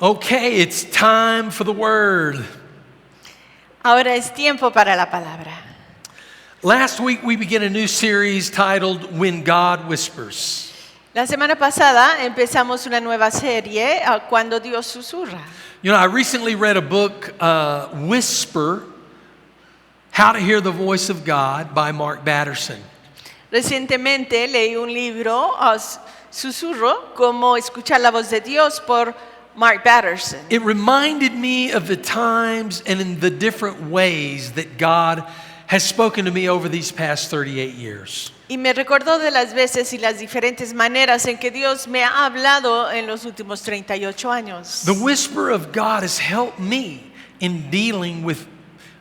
Okay, it's time for the word. Ahora es tiempo para la palabra. Last week we began a new series titled When God Whispers. La semana pasada empezamos una nueva serie, Cuando Dios susurra. You know, I recently read a book, Whisper, How to Hear the Voice of God by Mark Batterson. Recientemente leí un libro, Susurro, Cómo escuchar la voz de Dios, por Mark Batterson. It reminded me of the times and in the different ways that God has spoken to me over these past 38 years. Y me recordó de las veces y las diferentes maneras en que Dios me ha hablado en los últimos 38 años. The whisper of God has helped me in dealing with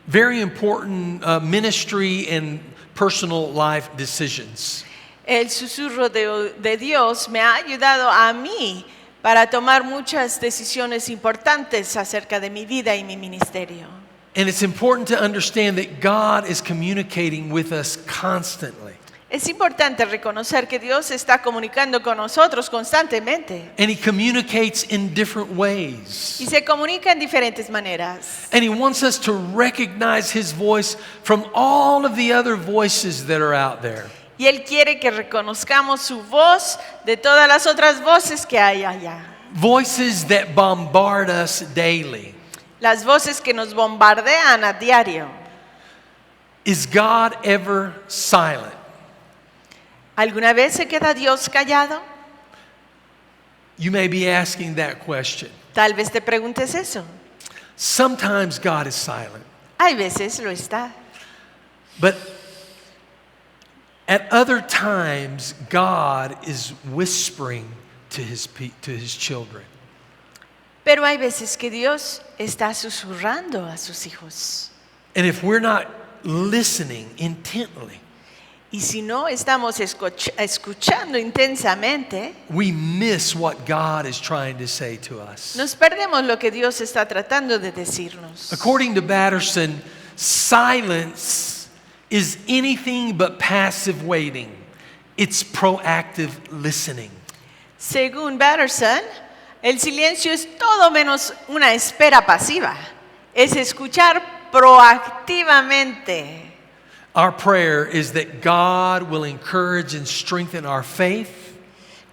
very important ministry and personal life decisions. El susurro de Dios me ha ayudado a mí para tomar muchas decisiones importantes acerca de mi vida y mi ministerio. And it's important to understand that God is communicating with us constantly. Es importante reconocer que Dios está comunicando con nosotros constantemente. And He communicates in different ways. Y se comunica en diferentes maneras. And He wants us to recognize His voice from all of the other voices that are out there. Y Él quiere que reconozcamos su voz de todas las otras voces que hay allá. Voices that bombard us daily. Las voces que nos bombardean a diario. Is God ever silent? ¿Alguna vez se queda Dios callado? You may be asking that question. Tal vez te preguntes eso. Sometimes God is silent. Hay veces lo está. But at other times, God is whispering to His children. Pero hay veces que Dios está susurrando a sus hijos. And if we're not listening intently, Y si no estamos escuchando intensamente, we miss what God is trying to say to us. nos perdemos lo que Dios está tratando de decirnos. According to Batterson, silence is anything but passive waiting. It's proactive listening. Según Batterson, el silencio es todo menos una espera pasiva. Es escuchar proactivamente. Our prayer is that God will encourage and strengthen our faith.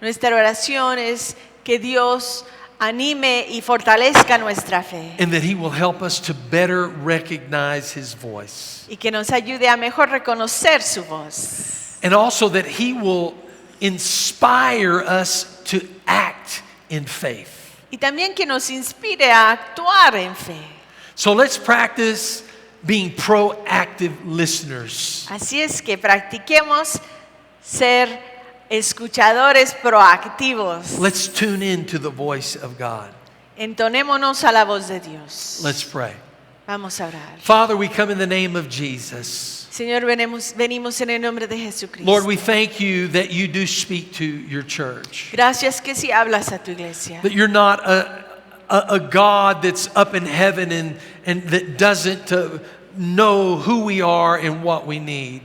Nuestra oración es que Dios anime y fortalezca nuestra fe. And that He will help us to better recognize His voice. Y que nos ayude a mejor reconocer su voz. And also that He will inspire us to act in faith. Y también que nos inspire a actuar en fe. So let's practice being proactive listeners. Así es que practiquemos ser escuchadores proactivos. Let's tune in to the voice of God. Entonémonos a la voz de Dios. Let's pray. Vamos a orar. Father, we come in the name of Jesus. Señor, venimos en el nombre de Jesucristo. Lord, we thank you that you do speak to your church. Gracias que si hablas a tu iglesia. That you're not a God that's up in heaven and that doesn't know who we are and what we need.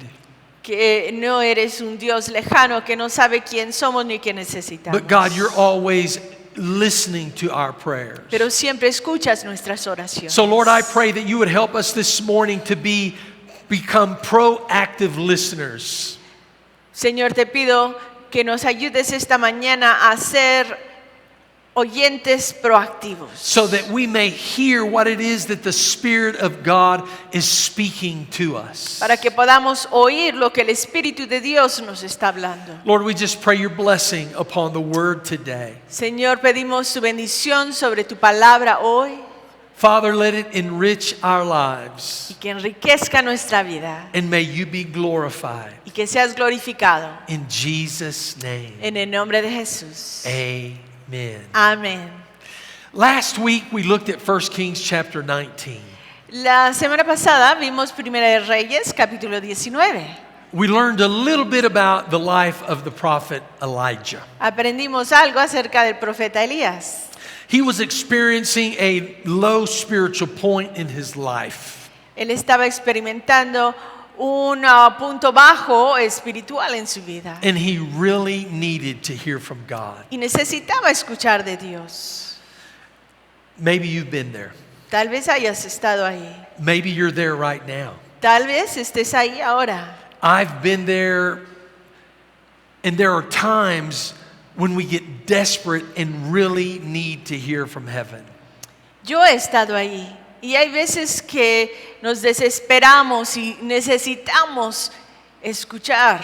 Que no eres un Dios lejano que no sabe quién somos ni qué necesitamos. But God, you're always listening to our prayers. Pero siempre escuchas nuestras oraciones. So Lord, I pray that you would help us this morning to become proactive listeners. Señor, te pido que nos ayudes esta mañana a ser oyentes proactivos. So that we may hear what it is that the Spirit of God is speaking to us. Para que podamos oír lo que el Espíritu de Dios nos está hablando. Lord, we just pray your blessing upon the word today. Señor, pedimos tu bendición sobre tu palabra hoy. Father, let it enrich our lives. Y que enriquezca nuestra vida. And may you be glorified. Y que seas glorificado. In Jesus' name. En el nombre de Jesús. Amen. Amén. Last week we looked at 1 Kings chapter 19. La semana pasada vimos Primera de Reyes, capítulo 19. We learned a little bit about the life of the prophet Elijah. Aprendimos algo acerca del profeta Elías. He was experiencing a low spiritual point in his life. Él estaba experimentando un punto bajo espiritual en su vida. And he really needed to hear from God. Y necesitaba escuchar de Dios. Maybe you've been there. Tal vez hayas estado ahí. Maybe you're there right now. Tal vez estés ahí ahora. I've been there, and there are times when we get desperate and really need to hear from heaven. Yo he estado ahí. Y hay veces que nos desesperamos y necesitamos escuchar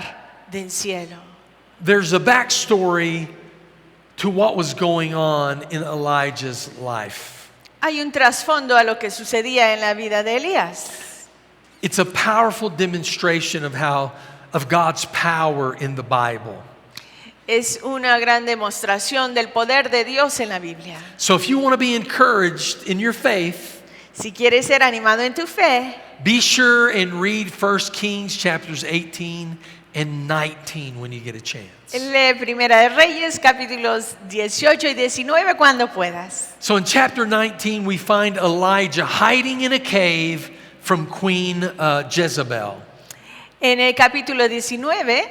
del cielo. There's a backstory to what was going on in Elijah's life. Hay un trasfondo a lo que sucedía en la vida de Elías. It's a powerful demonstration of God's power in the Bible. Es una gran demostración del poder de Dios en la Biblia. So if you want to be encouraged in your faith, Si quieres ser animado en tu fe, be sure and read 1 Kings chapters 18 and 19 when you get a chance. lee Primera de Reyes, capítulos 18 y 19 cuando puedas. So in chapter 19, we find Elijah hiding in a cave from Queen Jezebel. En el capítulo 19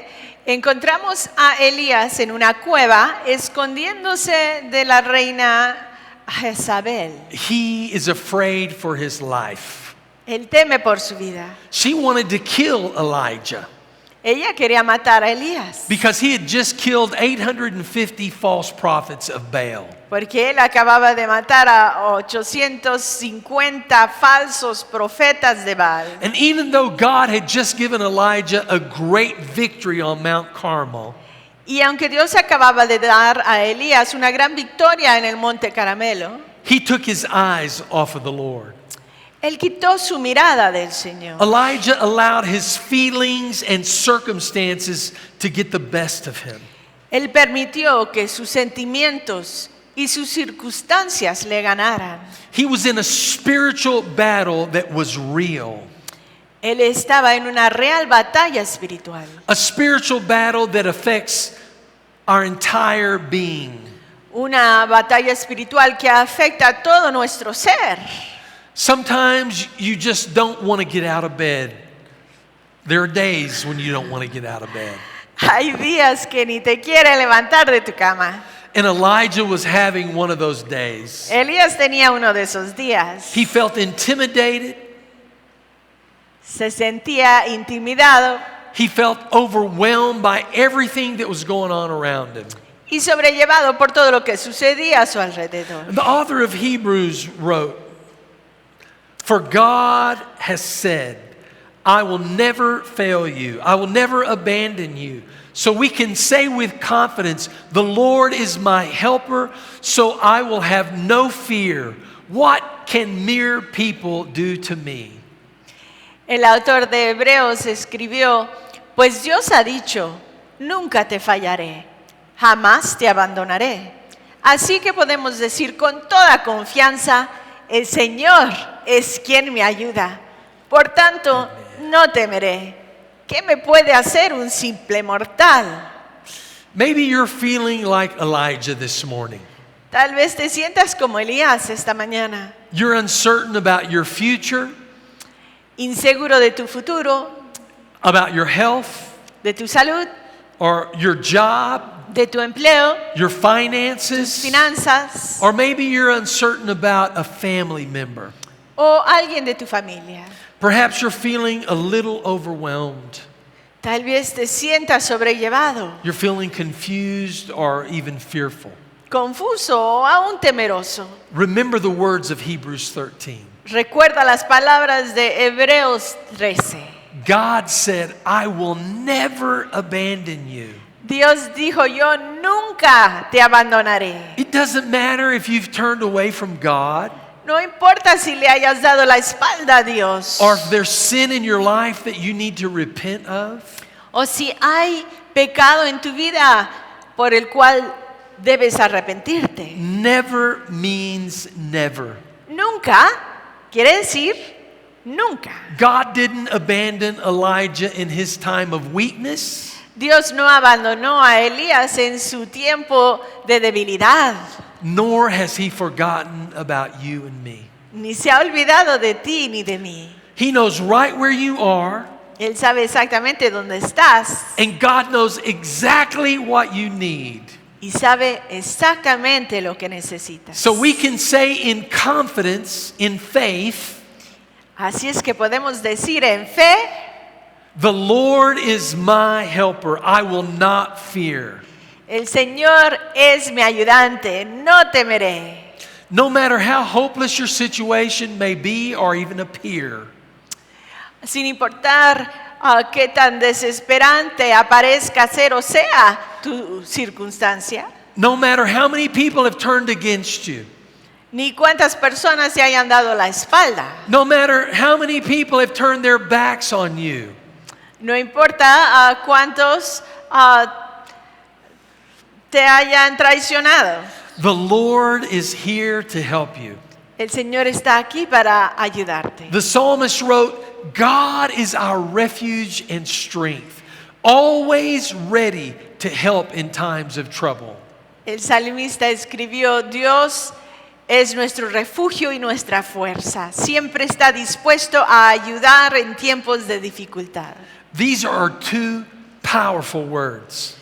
encontramos a Elías en una cueva escondiéndose de la reina Jezabel. He is afraid for his life. Él teme por su vida. She wanted to kill Elijah Ella quería matar a Elías because he had just killed 850 false prophets of Baal. porque él acababa de matar a 850 falsos profetas de Baal. And even though God had just given Elijah a great victory on Mount Carmel, Y aunque Dios acababa de dar a Elías una gran victoria en el Monte Carmelo, he took his eyes off of the Lord. él quitó su mirada del Señor. Elijah allowed his feelings and circumstances to get the best of him. Él permitió que sus sentimientos y sus circunstancias le ganaran. He was in a spiritual battle that was real. Él estaba en una real batalla espiritual. A spiritual battle that affects our entire being. Una batalla espiritual que afecta a todo nuestro ser. Sometimes you just don't want to get out of bed. There are days when you don't want to get out of bed. Hay días que ni te quiere levantar de tu cama. And Elijah was having one of those days. Elías tenía uno de esos días. He felt intimidated. Se sentía intimidado He felt overwhelmed by everything that was going on around him. y sobrellevado por todo lo que sucedía a su alrededor. The author of Hebrews wrote, "For God has said, I will never fail you. I will never abandon you." So we can say with confidence, "The Lord is my helper, so I will have no fear. What can mere people do to me?" El autor de Hebreos escribió, pues Dios ha dicho, nunca te fallaré, jamás te abandonaré. Así que podemos decir con toda confianza, el Señor es quien me ayuda. Por tanto, no temeré. ¿Qué me puede hacer un simple mortal? Maybe you're feeling like Elijah this morning. Tal vez te sientas como Elías esta mañana, You're uncertain about your future, inseguro de tu futuro, about your health, de tu salud, or your job, de tu empleo, your finances, finanzas or maybe you're uncertain about a family member. o alguien de tu familia. Perhaps you're feeling a little overwhelmed. Tal vez te sientas sobrellevado, You're feeling confused or even fearful. confuso o aún temeroso. Remember the words of Hebrews 13. Recuerda las palabras de Hebreos 13. God said, "I will never abandon you." Dios dijo, yo nunca te abandonaré. It doesn't matter if you've turned away from God No importa si le hayas dado la espalda a Dios or if there's sin in your life that you need to repent of. o si hay pecado en tu vida por el cual debes arrepentirte. Never means never. Nunca quiere decir nunca. God didn't abandon Elijah in his time of weakness. Dios no abandonó a Elías en su tiempo de debilidad, Nor has he forgotten about you and me. ni se ha olvidado de ti ni de mí. He knows right where you are, Él sabe exactamente dónde estás and God knows exactly what you need. y sabe exactamente lo que necesitas. So we can say in confidence, in faith, Así es que podemos decir en fe, the Lord is my helper, I will not fear. el Señor es mi ayudante, no temeré. No matter how hopeless your situation may be or even appear. Sin importar qué tan desesperante aparezca ser o sea tu circunstancia, No matter how many people have turned against you. ni cuántas personas se hayan dado la espalda. No matter how many people have turned their backs on you. No importa cuántos te hayan traicionado. The Lord is here to help you. El Señor está aquí para ayudarte. The psalmist wrote, God is our refuge and strength, always ready to help in times of trouble. El salmista escribió, Dios es nuestro refugio y nuestra fuerza. Siempre está dispuesto a ayudar en tiempos de dificultad. These are two powerful words.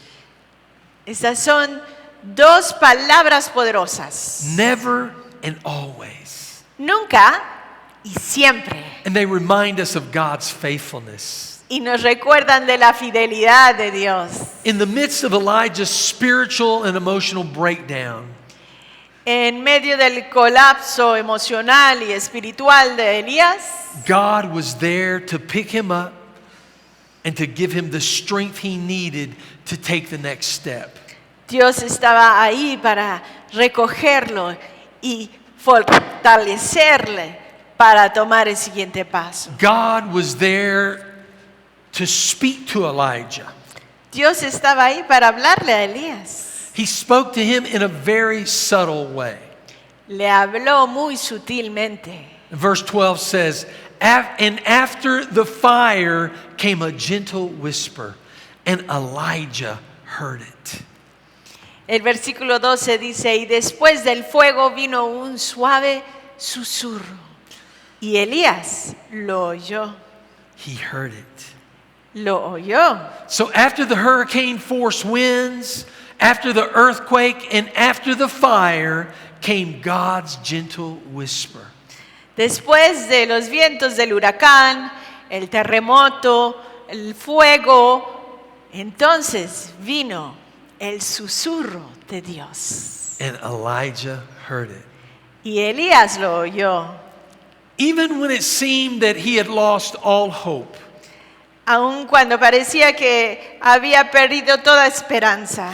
Estas son dos palabras poderosas. Never and always. Nunca y siempre. And they remind us of God's faithfulness. Y nos recuerdan de la fidelidad de Dios. In the midst of Elijah's spiritual and emotional breakdown, En medio del colapso emocional y espiritual de Elías, God was there to pick him up and to give him the strength he needed to take the next step. Dios estaba ahí para recogerlo y fortalecerle para tomar el siguiente paso. God was there to speak to Elijah. Dios estaba ahí para hablarle a Elías. He spoke to him in a very subtle way. Le habló muy sutilmente. Verse 12 says, and after the fire came a gentle whisper, and Elijah heard it. El versículo 12 dice, y después del fuego vino un suave susurro, y Elías lo oyó. He heard it. Lo oyó. So after the hurricane force winds, after the earthquake, and after the fire, came God's gentle whisper. Después de los vientos del huracán, el terremoto, el fuego, entonces vino el susurro de Dios. And Elijah heard it. Y Elías lo oyó. Even when it seemed that he had lost all hope, Aun cuando parecía que había perdido toda esperanza.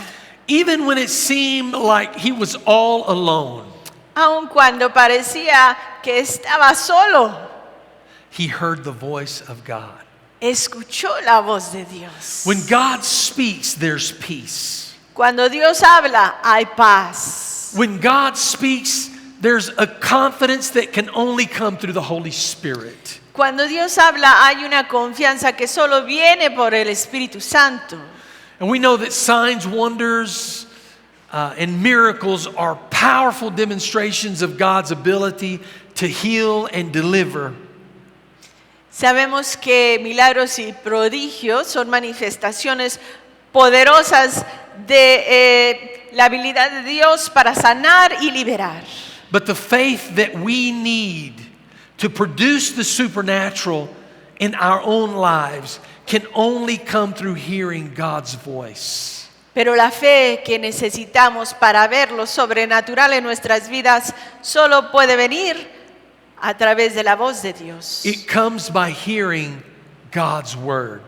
even when it seemed like he was all alone, Aun cuando parecía que estaba solo, he heard the voice of God. escuchó la voz de Dios. When God speaks, there's peace. Cuando Dios habla, hay paz. When God speaks, there's a confidence that can only come through the Holy Spirit. Cuando Dios habla, hay una confianza que solo viene por el Espíritu Santo. And we know that signs, wonders, and miracles are powerful demonstrations of God's ability to heal and deliver. Sabemos que milagros y prodigios son manifestaciones poderosas de la habilidad de Dios para sanar y liberar. But the faith that we need to produce the supernatural in our own lives can only come through hearing God's voice. Pero la fe que necesitamos para ver lo sobrenatural en nuestras vidas solo puede venir a través de la voz de Dios. It comes by hearing God's word.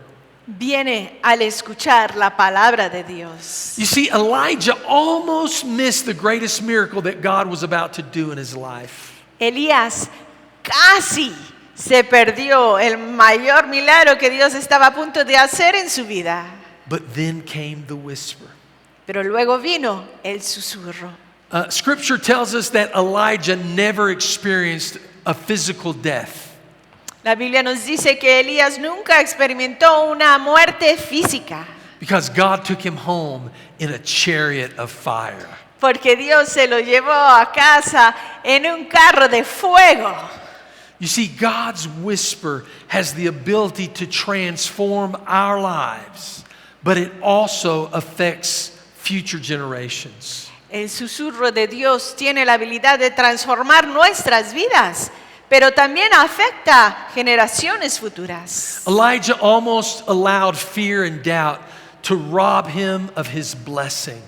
Viene al escuchar la palabra de Dios. You see, Elijah almost missed the greatest miracle that God was about to do in his life. Elías casi se perdió el mayor milagro que Dios estaba a punto de hacer en su vida. But then came the whisper. Pero luego vino el susurro. Scripture tells us that Elijah never experienced a physical death. La Biblia nos dice que Elías nunca experimentó una muerte física, Because God took him home in a chariot of fire. porque Dios se lo llevó a casa en un carro de fuego. You see, God's whisper has the ability to transform our lives, but it also affects future generations. El susurro de Dios tiene la habilidad de transformar nuestras vidas, pero también afecta a generaciones futuras. Elijah almost allowed fear and doubt to rob him of his blessing.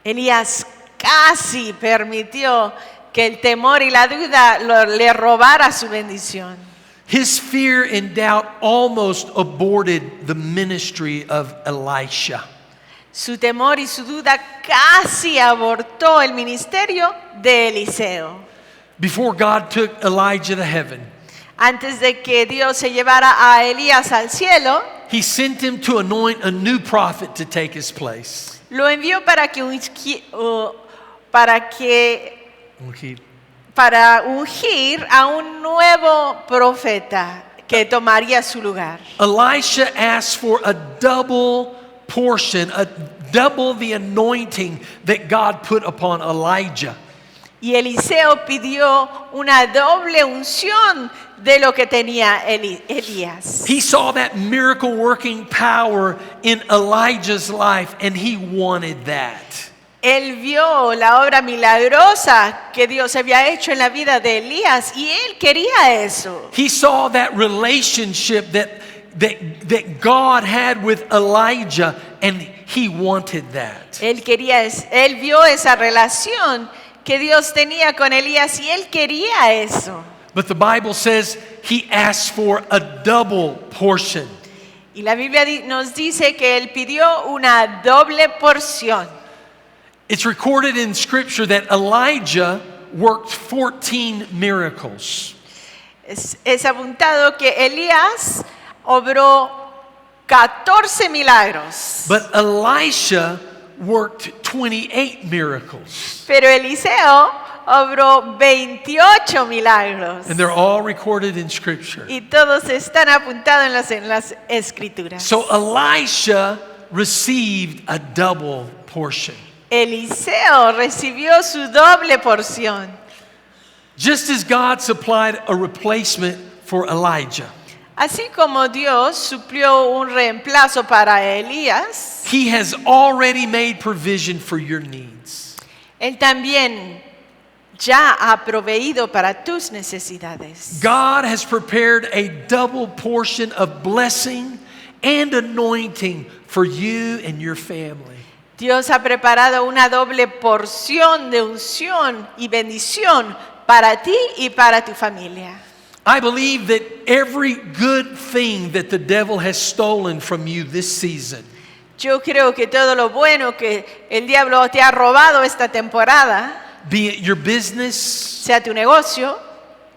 Elías casi permitió que el temor y la duda le robara su bendición. His fear and doubt almost aborted the ministry of Elisha. Su temor y su duda casi abortó el ministerio de Eliseo. Before God took Elijah to heaven, Antes de que Dios se llevara a Elías al cielo, he sent him to anoint a new prophet to take his place. lo envió para ungir a un nuevo profeta que tomaría su lugar. Elisha asked for a double portion, double the anointing that God put upon Elijah. Y Eliseo pidió una doble unción de lo que tenía Elías. He saw that miracle working power in Elijah's life and he wanted that. Él vio la obra milagrosa que Dios había hecho en la vida de Elías y él quería eso. He saw that relationship that God had with Elijah and he wanted that. Él vio esa relación que Dios tenía con Elías y él quería eso. But the Bible says he asked for a double portion. Y la Biblia nos dice que él pidió una doble porción. It's recorded in Scripture that Elijah worked 14 miracles. Es apuntado que Elías obró 14 milagros. But Elisha worked 28 miracles. Pero Eliseo obró 28 milagros. And they're all recorded in Scripture. Y todos están apuntados en las escrituras. So Elisha received a double portion. Eliseo recibió su doble porción. Just as God supplied a replacement for Elijah, Así como Dios suplió un reemplazo para Elías, He has already made provision for your needs. Él también ya ha proveído para tus necesidades. God has prepared a double portion of blessing and anointing for you and your family. Dios ha preparado una doble porción de unción y bendición para ti y para tu familia. I believe that every good thing that the devil has stolen from you this season, Yo creo que todo lo bueno que el diablo te ha robado esta temporada, be it your business, sea tu negocio,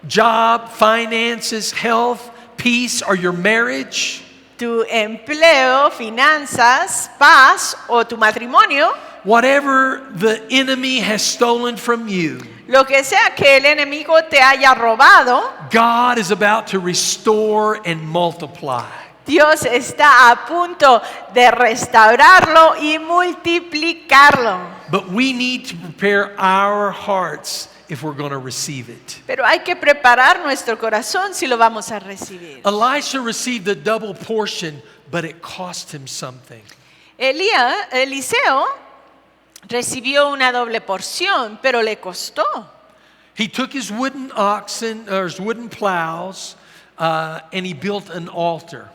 job, finances, health, peace, or your marriage, tu empleo, finanzas, paz o tu matrimonio, whatever the enemy has stolen from you, lo que sea que el enemigo te haya robado, God is about to restore and multiply. Dios está a punto de restaurarlo y multiplicarlo. But we need to prepare our hearts if we're going to receive it. Pero hay que preparar nuestro corazón si lo vamos a recibir. Elisha received a double portion, but it cost him something. Eliseo recibió una doble porción, pero le costó. He took his wooden oxen, or his wooden plows, and he built an altar.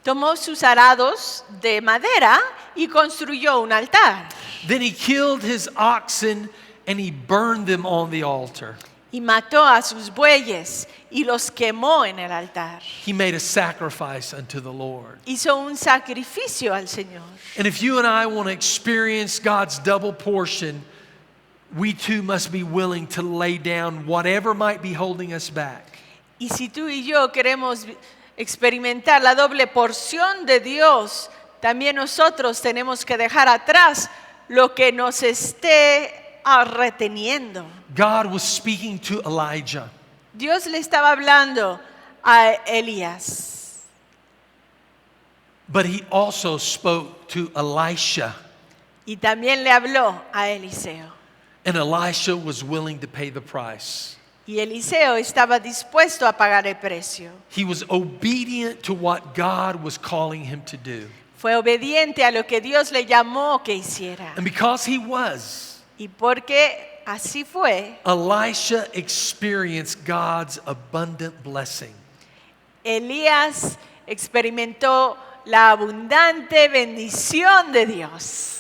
Tomó sus arados de madera y construyó un altar. Then he killed his oxen and he burned them on the altar. Y mató a sus bueyes y los quemó en el altar. He made a sacrifice unto the Lord. Hizo un sacrificio al Señor. And if you and I want to experience God's double portion, we too must be willing to lay down whatever might be holding us back. Y si tú y yo queremos experimentar la doble porción de Dios, también nosotros tenemos que dejar atrás lo que nos esté reteniendo. God was speaking to Elijah. Dios le estaba hablando a Elías, But he also spoke to Elisha. y también le habló a Eliseo. And Elisha was willing to pay the price. Y Eliseo estaba dispuesto a pagar el precio. He was obedient to what God was calling him to do. Fue obediente a lo que Dios le llamó que hiciera. And because he was, Y porque así fue, Elisha experienced God's abundant blessing. Elías experimentó la abundante bendición de Dios.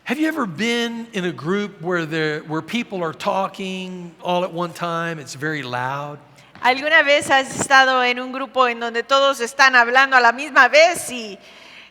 Have you ever been in a group where people are talking all at one time? It's very loud. ¿Alguna vez has estado en un grupo en donde todos están hablando a la misma vez y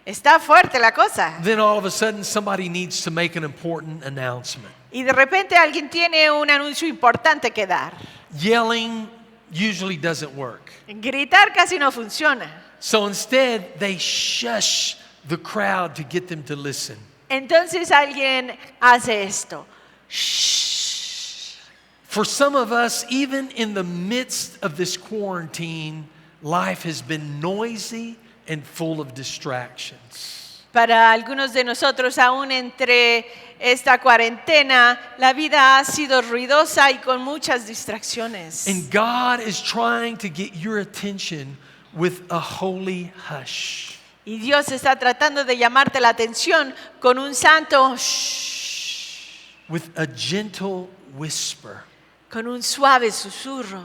está fuerte la cosa? Then all of a sudden somebody needs to make an important announcement. Y de repente alguien tiene un anuncio importante que dar. Yelling usually doesn't work. Gritar casi no funciona. So instead, they shush the crowd to get them to listen. Entonces alguien hace esto. Shh. For some of us, even in the midst of this quarantine, life has been noisy and full of distractions. Para algunos de nosotros, aún entre esta cuarentena, la vida ha sido ruidosa y con muchas distracciones. And God is trying to get your attention with a holy hush. Y Dios está tratando de llamarte la atención con un santo shh, With a gentle whisper. con un suave susurro.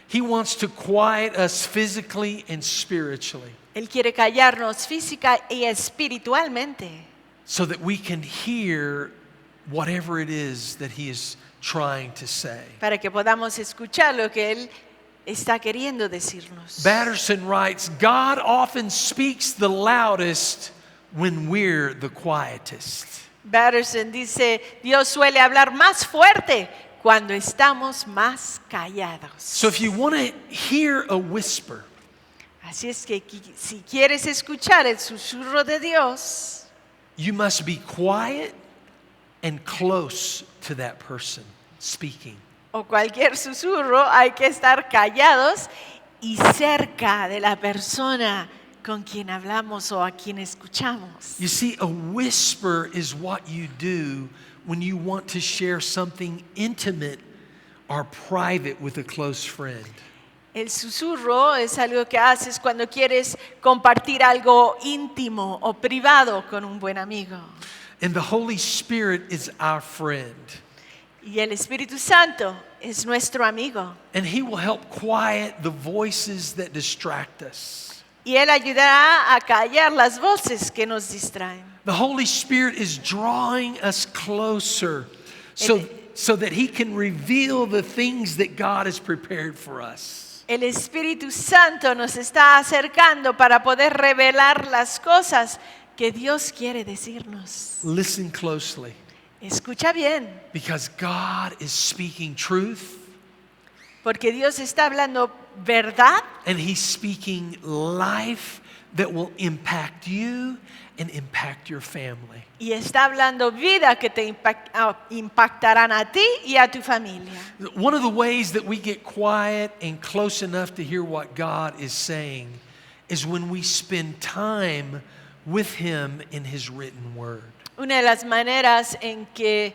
He wants to quiet us physically and spiritually Él quiere callarnos física y espiritualmente so that we can hear whatever it is that he is trying to say. para que podamos escuchar lo que Él está queriendo decirnos. Batterson writes, God often speaks the loudest when we're the quietest. Batterson dice, Dios suele hablar más fuerte cuando estamos más callados. So if you want to hear a whisper, Así es que si quieres escuchar el susurro de Dios, you must be quiet and close to that person speaking. o cualquier susurro, hay que estar callados y cerca de la persona con quien hablamos o a quien escuchamos. You see, a whisper is what you do when you want to share something intimate or private with a close friend. El susurro es algo que haces cuando quieres compartir algo íntimo o privado con un buen amigo. And the Holy Spirit is our friend. Y el Espíritu Santo es nuestro amigo. And He will help quiet the voices that distract us. Y Él ayudará a callar las voces que nos distraen. The Holy Spirit is drawing us closer so that He can reveal the things that God has prepared for us. El Espíritu Santo nos está acercando para poder revelar las cosas que Dios quiere decirnos. Listen closely, Escucha bien, because God is speaking truth porque Dios está hablando verdad and He's speaking life that will impact you and impact your family. y está hablando vida que te impactarán a ti y a tu familia. One of the ways that we get quiet and close enough to hear what God is saying is when we spend time with Him in His written word. Una de las maneras en que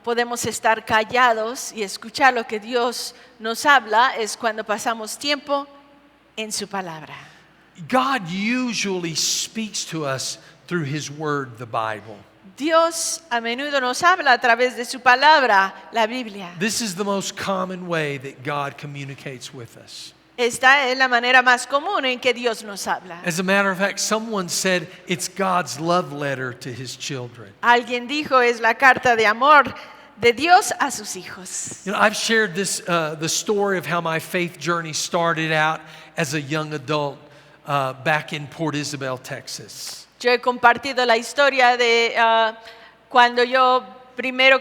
podemos estar callados y escuchar lo que Dios nos habla es cuando pasamos tiempo en su palabra. God usually speaks to us through His word, the Bible. Dios a menudo nos habla a través de su palabra, la Biblia. This is the most common way that God communicates with us. Esta es la manera más común en que Dios nos habla. As a matter of fact, someone said it's God's love letter to His children. Alguien dijo es la carta de amor de Dios a sus hijos. You know, I've shared this, the story of how my faith journey started out as a young adult back in Port Isabel, Texas. Yo he compartido la historia de cuando yo primero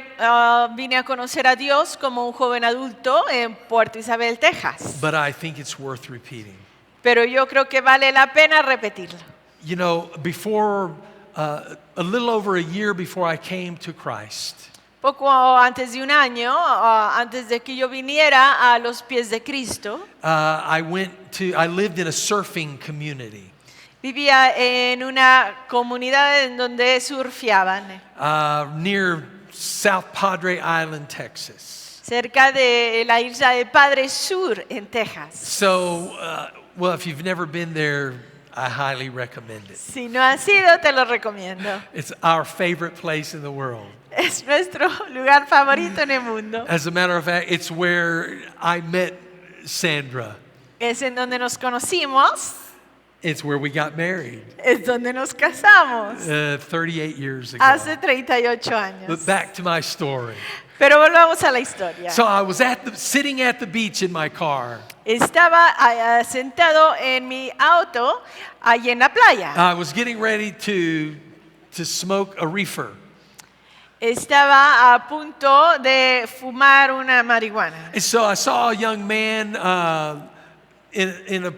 vine a conocer a Dios como un joven adulto en Puerto Isabel, Texas. But I think it's worth repeating. Pero yo creo que vale la pena repetirlo. You know, before, a little over a year before I came to Christ, Poco antes de un año, antes de que yo viniera a los pies de Cristo, I lived in a surfing community. vivía en una comunidad en donde surfeaban, Near South Padre Island, Texas. cerca de la isla de Padre Sur en Texas. So, well, if you've never been there, I highly recommend it. Si no has ido, te lo recomiendo. It's our favorite place in the world. Es nuestro lugar favorito en el mundo. As a matter of fact, it's where I met Sandra. Es en donde nos conocimos, It's where we got married es donde nos casamos 38 years ago. hace 38 But años. back to my story. Pero volvamos a la historia. So I was sitting at the beach in my car. Estaba sentado en mi auto allí en la playa. I was getting ready to smoke a reefer. Estaba a punto de fumar una marihuana. And so I saw a young man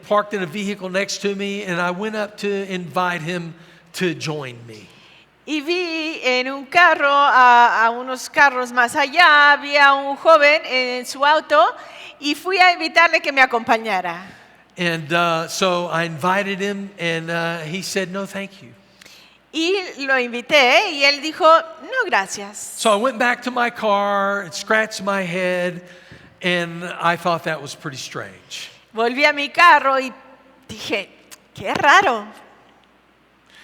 parked in a vehicle next to me, and I went up to invite him to join me. Y vi en un carro, a unos carros más allá, había un joven en su auto y fui a invitarle que me acompañara. And so I invited him, and he said, no, thank you. Y lo invité y él dijo, no, gracias. So I went back to my car and scratched my head, and I thought that was pretty strange. Volví a mi carro y dije, qué raro.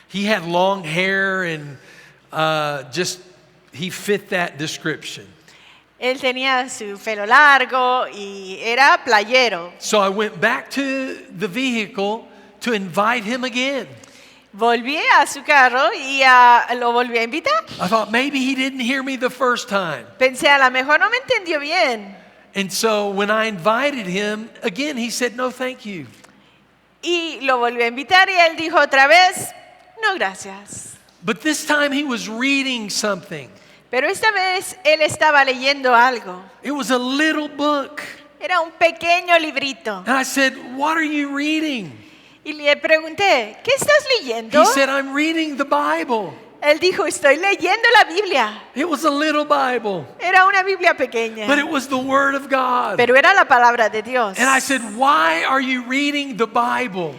He had long hair, and he fit that description. Él tenía su pelo largo y era playero. So I went back to the vehicle to invite him again. Volví a su carro y lo volví a invitar. I thought maybe he didn't hear me the first time. Pensé, a lo mejor no me entendió bien. And so when I invited him, again, he said, no, thank you. Y lo volví a invitar y él dijo otra vez, no, gracias. But this time he was reading something. Pero esta vez él estaba leyendo algo. It was a little book. Era un pequeño librito. And I said, what are you reading? Y le pregunté, ¿qué estás leyendo? He said, I'm reading the Bible. Él dijo, estoy leyendo la Biblia. It was a little Bible, Era una Biblia pequeña, but it was the Word of God. pero era la palabra de Dios. And I said, why are you reading the Bible?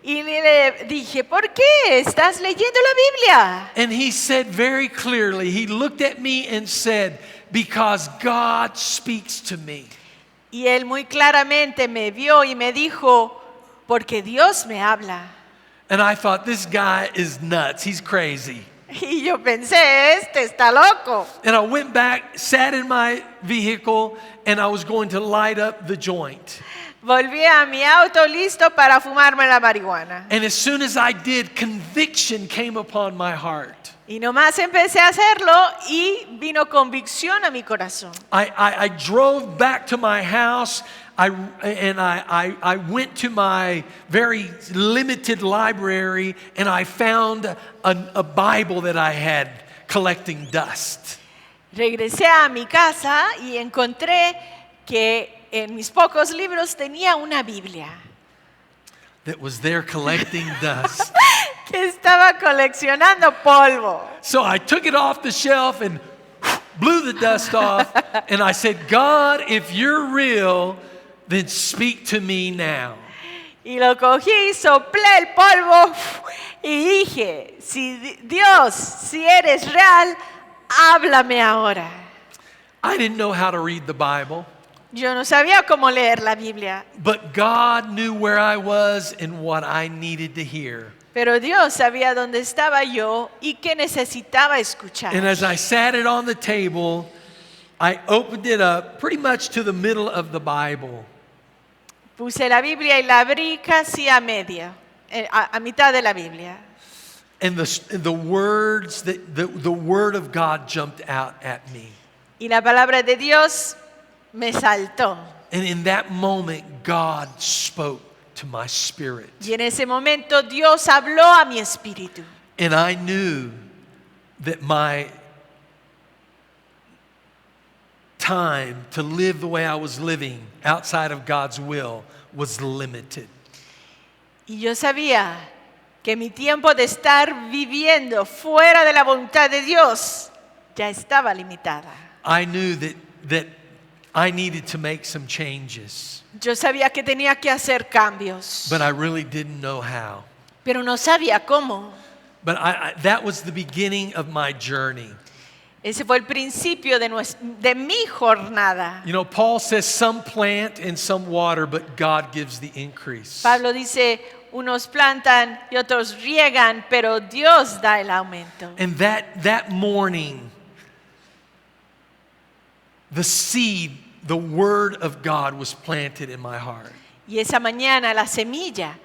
Y le dije, ¿por qué estás leyendo la Biblia? And he said very clearly, he looked at me and said, because God speaks to me. Y él muy claramente me vio y me dijo, porque Dios me habla. And I thought, this guy is nuts. He's crazy. Y yo pensé, este está loco. And I went back, sat in my vehicle, and I was going to light up the joint. Volví a mi auto listo para fumarme la marihuana. And as soon as I did, conviction came upon my heart. Y nomás empecé a hacerlo y vino convicción a mi corazón. I drove back to my house. I went to my very limited library, and I found a Bible that I had collecting dust. Regresé a mi casa y encontré que en mis pocos libros tenía una Biblia That was there collecting dust. que estaba coleccionando polvo. So I took it off the shelf and blew the dust off, and I said, God, if you're real, then speak to me now. Y lo cogí, soplé el polvo y dije, si Dios, si eres real, háblame ahora. I didn't know how to read the Bible, Yo no sabía cómo leer la Biblia, but God knew where I was and what I needed to hear. pero Dios sabía dónde estaba yo y qué necesitaba escuchar. And as I sat it on the table, I opened it up pretty much to the middle of the Bible. Puse la Biblia y la abrí casi a media, a mitad de la Biblia. And the words, the Word of God jumped out at me. Y la palabra de Dios me saltó. And in that moment, God spoke to my spirit. Y en ese momento Dios habló a mi espíritu. And I knew that my time to live the way I was living outside of God's will was limited. Y yo sabía que mi tiempo de estar viviendo fuera de la voluntad de Dios ya estaba limitada. I knew that I needed to make some changes, Yo sabía que tenía que hacer cambios, but I really didn't know how. pero no sabía cómo. But that was the beginning of my journey. Ese fue el principio de mi jornada. You know, Paul says some plant and some water, but God gives the increase. Pablo dice, unos plantan y otros riegan, pero Dios da el aumento. And that morning, the seed, the word of God was planted in my heart. Y esa mañana la semilla,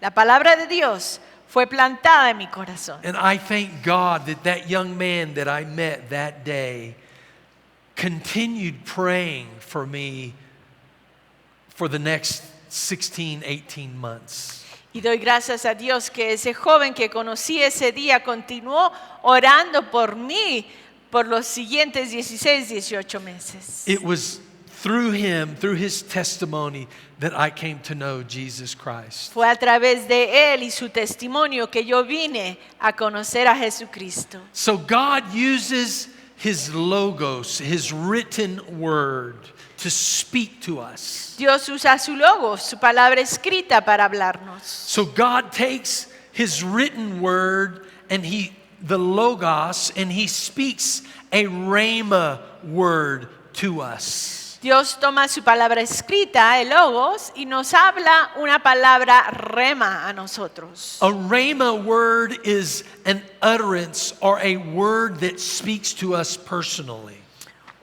la palabra de Dios, fue plantada en mi corazón. And I thank God that young man that I met that day continued praying for me for the next 16, 18 months. Y doy gracias a Dios que ese joven que conocí ese día continuó orando por mí por los siguientes 16, 18 meses. It was through him, through his testimony, that I came to know Jesus Christ. Fue a través de él y su testimonio que yo vine a conocer a Jesucristo. So God uses his logos, his written word, to speak to us. Dios usa su logo, su palabra escrita para hablarnos. So God takes his written word and the logos, and he speaks a rhema word to us. Dios toma su palabra escrita, el logos, y nos habla una palabra rema a nosotros. A rhema word is an utterance or a word that speaks to us personally.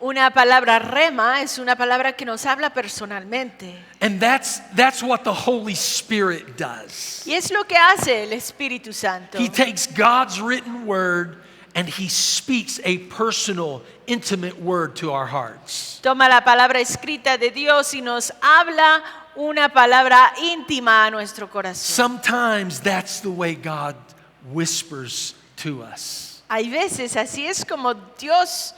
Una palabra rema es una palabra que nos habla personalmente. And that's what the Holy Spirit does. Y es lo que hace el Espíritu Santo. He takes God's written word and he speaks a personal, intimate word to our hearts. Toma la palabra escrita de Dios y nos habla una palabra íntima a nuestro corazón. Sometimes that's the way God whispers to us. Hay veces así es como Dios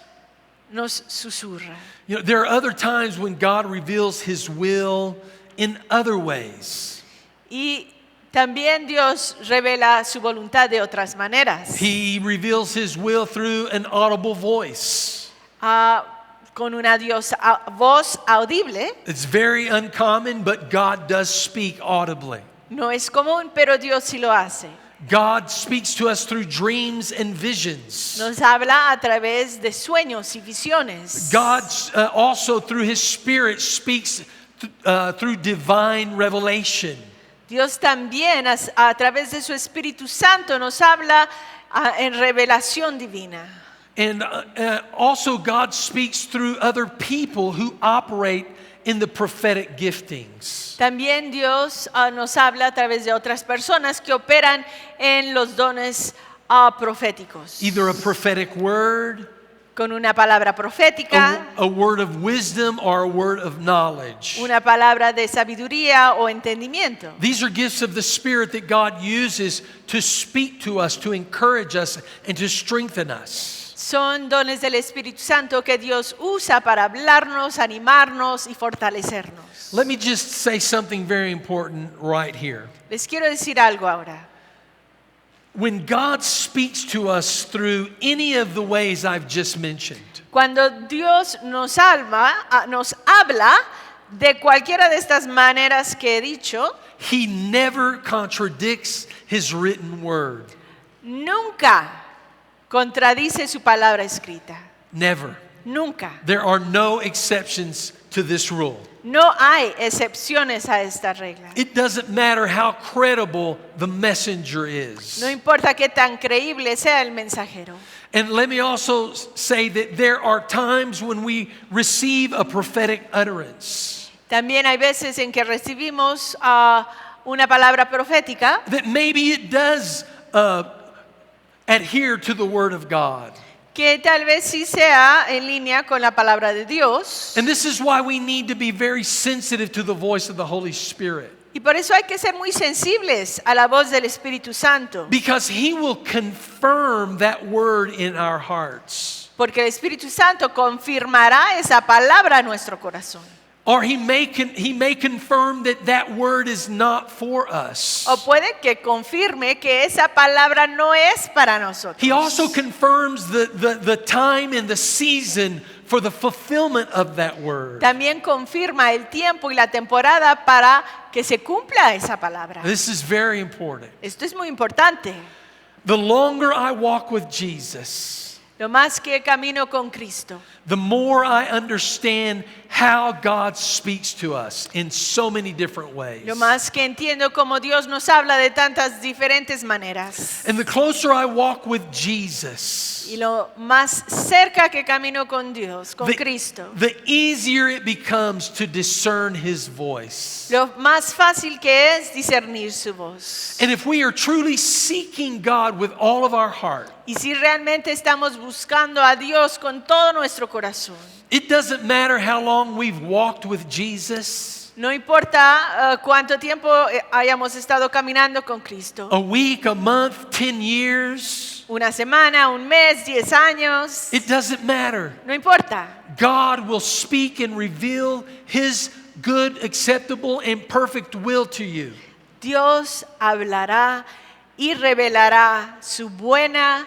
nos susurra. You know, there are other times when God reveals his will in other ways. Y también Dios revela su voluntad de otras maneras. He reveals his will through an audible voice. Con una voz audible. It's very uncommon, but God does speak audibly. No es común, pero Dios sí lo hace. God speaks to us through dreams and visions. Nos habla a través de sueños y visiones. God also through his Spirit speaks through divine revelation. Dios también a través de su Espíritu Santo nos habla en revelación divina. And also God speaks through other people who operate in the prophetic giftings. También Dios nos habla a través de otras personas que operan en los dones proféticos. Either a prophetic word, con una palabra profética, a word of wisdom, or a word of knowledge. una palabra de sabiduría o entendimiento. These are gifts of the Spirit that God uses to speak to us, to encourage us, and to strengthen us. Son dones del Espíritu Santo que Dios usa para hablarnos, animarnos y fortalecernos. Let me just say something very important right here. Les quiero decir algo ahora. When God speaks to us through any of the ways I've just mentioned, Cuando Dios nos habla de cualquiera de estas maneras que he dicho, He never contradicts His written word. nunca contradice su palabra escrita. Never. Nunca. There are no exceptions to this rule. No hay excepciones a esta regla. It doesn't matter how credible the messenger is. No importa qué tan creíble sea el mensajero. And let me also say that there are times when we receive a prophetic utterance También hay veces en que recibimos una palabra profética that maybe it does adhere to the word of God. que tal vez sí sea en línea con la palabra de Dios. And this is why we need to be very sensitive to the voice of the Holy Spirit. Y por eso hay que ser muy sensibles a la voz del Espíritu Santo. Because He will confirm that word in our hearts. Porque el Espíritu Santo confirmará esa palabra en nuestro corazón. Or He may confirm that word is not for us. O puede que confirme que esa palabra no es para nosotros. He also confirms the time and the season for the fulfillment of that word. También confirma el tiempo y la temporada para que se cumpla esa palabra. This is very important. Esto es muy importante. The longer I walk with Jesus, lo más que camino con Cristo, the more I understand how God speaks to us in so many different ways. lo más que entiendo cómo Dios nos habla de tantas diferentes maneras. And the closer I walk with Jesus, Y lo más cerca que camino con Dios, con Cristo, the easier it becomes to discern His voice. lo más fácil que es discernir su voz. And if we are truly seeking God with all of our heart, Y si realmente estamos buscando a Dios con todo nuestro corazón, it doesn't matter how long we've walked with Jesus, no importa cuánto tiempo hayamos estado caminando con Cristo, a week, a month, 10 years, una semana, un mes, 10 años, it doesn't matter. no importa. God will speak and reveal His good, acceptable, and perfect will to you. Dios hablará y revelará su buena,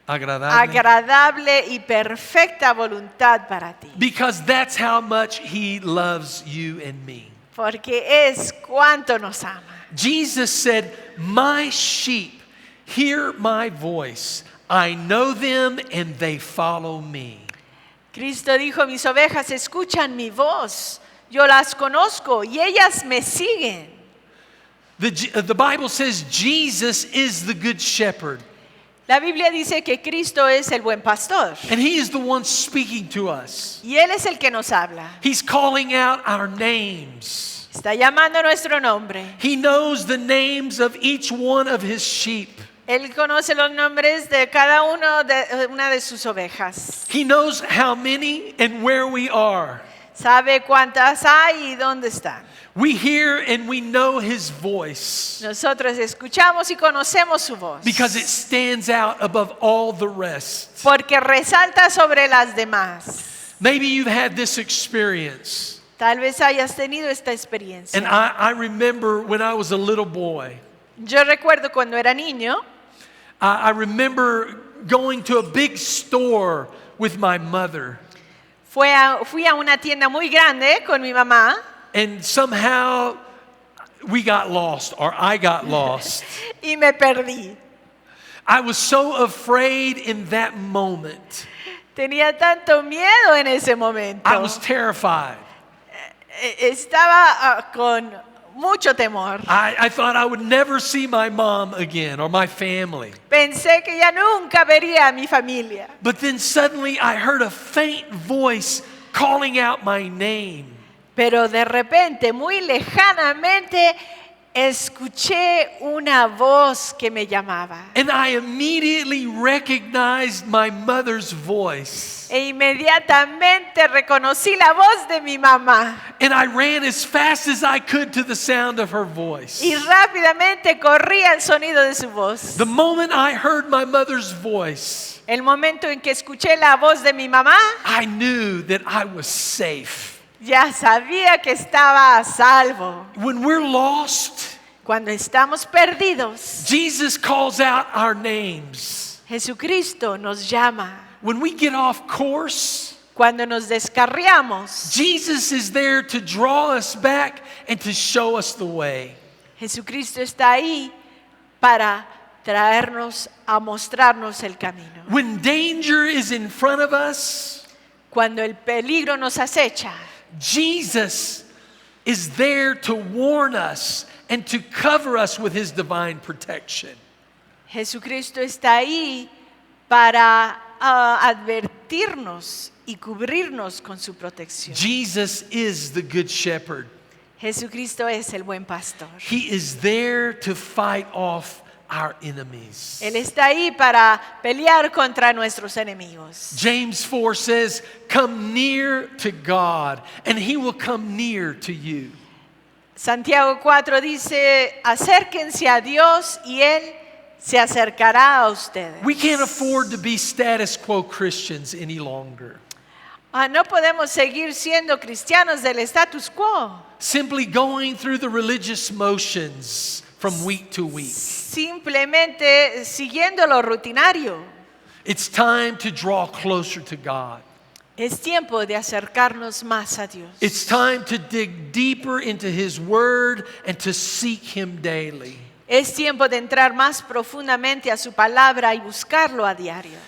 Agradable. agradable y perfecta voluntad para ti. Because that's how much He loves you and me. Porque es cuanto nos ama. Jesus said, "My sheep hear my voice. I know them and they follow me." Cristo dijo, mis ovejas escuchan mi voz, yo las conozco y ellas me siguen. The Bible says Jesus is the good shepherd, La Biblia dice que Cristo es el buen pastor and He is the one speaking to us. y Él es el que nos habla. He's calling out our names. Está llamando nuestro nombre. He knows the names of each one of His sheep. Él conoce los nombres de cada una de sus ovejas. He knows how many and where we are. Sabe cuántas hay y dónde están. We hear and we know His voice Nosotros escuchamos y conocemos su voz. because it stands out above all the rest. Porque resalta sobre las demás. Maybe you've had this experience. Tal vez hayas tenido esta experiencia. And I remember when I was a little boy, Yo recuerdo cuando era niño, I remember going to a big store with my mother. fui a una tienda muy grande con mi mamá And somehow we got lost, or I got lost. y me perdí. I was so afraid in that moment. Tenía tanto miedo en ese momento. I was terrified. Estaba con mucho temor. I thought I would never see my mom again or my family. Pensé que ya nunca vería a mi familia. But then suddenly I heard a faint voice calling out my name. Pero de repente, muy lejanamente, escuché una voz que me llamaba. And I immediately recognized my mother's voice. E inmediatamente reconocí la voz de mi mamá. And I ran as fast as I could to the sound of her voice. Y rápidamente corrí al sonido de su voz. The moment I heard my mother's voice, El momento en que escuché la voz de mi mamá, I knew that I was safe. ya sabía que estaba a salvo. When we're lost, Cuando estamos perdidos, Jesus calls out our names. Jesucristo nos llama. When we get off course, Cuando nos descarriamos, Jesus is there to draw us back and to show us the way. Jesucristo está ahí para traernos a mostrarnos el camino. When danger is in front of us, Cuando el peligro nos acecha, Jesus is there to warn us and to cover us with His divine protection. Jesucristo está ahí para advertirnos y cubrirnos con su protección. Jesus is the good shepherd. Jesucristo es el buen pastor. He is there to fight off our enemies. Él está ahí para pelear contra nuestros enemigos. James 4 says, "Come near to God, and He will come near to you." Santiago 4 dice, acérquense a Dios y Él se acercará a ustedes. We can't afford to be status quo Christians any longer. No podemos seguir siendo cristianos del status quo. Simply going through the religious motions from week to week. Simplemente siguiendo lo rutinario. It's time to draw closer to God. Es tiempo de acercarnos más a Dios. It's time to dig deeper into His Word and to seek Him daily. Es tiempo de entrar más profundamente a su palabra y buscarlo a diario.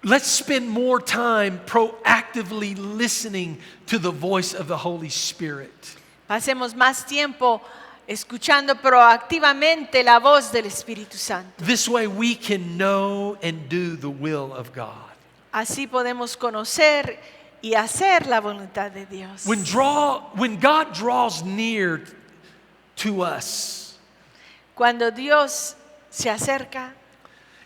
Let's spend more time proactively listening to the voice of the Holy Spirit. Pasemos más tiempo escuchando proactivamente la voz del Espíritu Santo. This way we can know and do the will of God. Así podemos conocer y hacer la voluntad de Dios. When God draws near to us, Cuando Dios se acerca,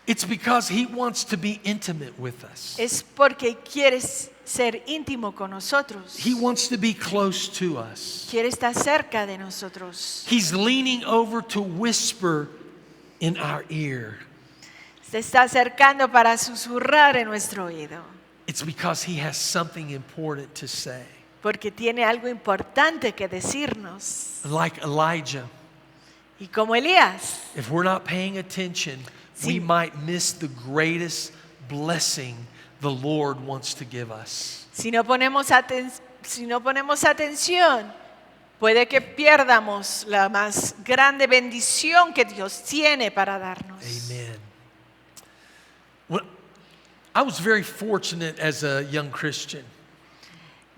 it's because He wants to be intimate with us. es porque quiere ser íntimo con nosotros. He wants to be close to us. Quiere estar cerca de nosotros. He's leaning over to whisper in our ear. Se está acercando para susurrar en nuestro oído. It's because He has something important to say. Porque tiene algo importante que decirnos. Like Elijah, Y como Elías, if we're not paying attention, we Sí. might miss the greatest blessing the Lord wants to give us. si no ponemos atención, puede que pierdamos la más grande bendición que Dios tiene para darnos. Amen. Well, I was very fortunate as a young Christian.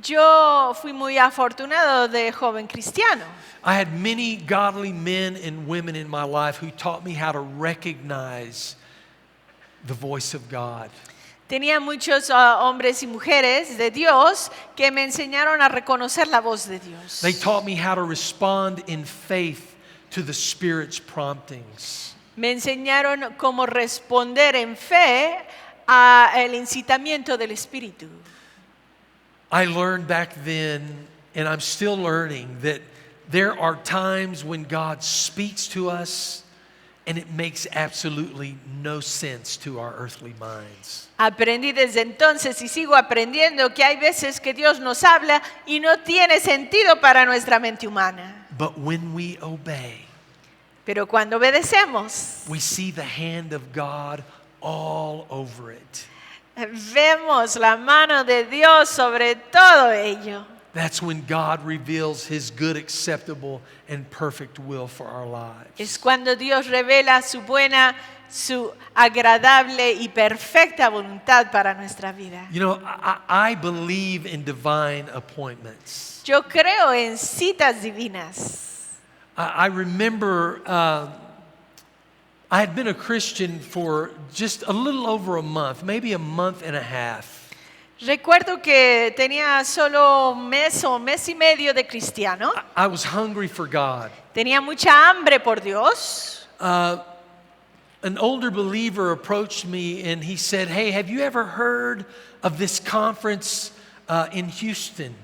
Yo fui muy afortunado de joven cristiano. I had many godly men and women in my life who taught me how to recognize the voice of God. Tenía muchos hombres y mujeres de Dios que me enseñaron a reconocer la voz de Dios. They taught me how to respond in faith to the Spirit's promptings. Me enseñaron cómo responder en fe al incitamiento del Espíritu. I learned back then, and I'm still learning, that there are times when God speaks to us and it makes absolutely no sense to our earthly minds. Aprendí desde entonces y sigo aprendiendo que hay veces que Dios nos habla y no tiene sentido para nuestra mente humana. But when we obey, Pero cuando obedecemos, we see the hand of God all over it. vemos la mano de Dios sobre todo ello. That's when God reveals His good, acceptable, and perfect will for our Es lives. cuando Dios revela su buena, su agradable y perfecta voluntad para nuestra vida. You know, I believe in divine appointments. Yo creo en citas divinas. I remember I had been a Christian for just a little over a month, maybe a month and a half. Recuerdo que tenía solo un mes o mes y medio de cristiano. I was hungry for God. Tenía mucha hambre por Dios. An older believer approached me and he said, "Hey, have you ever heard of this conference in Houston?"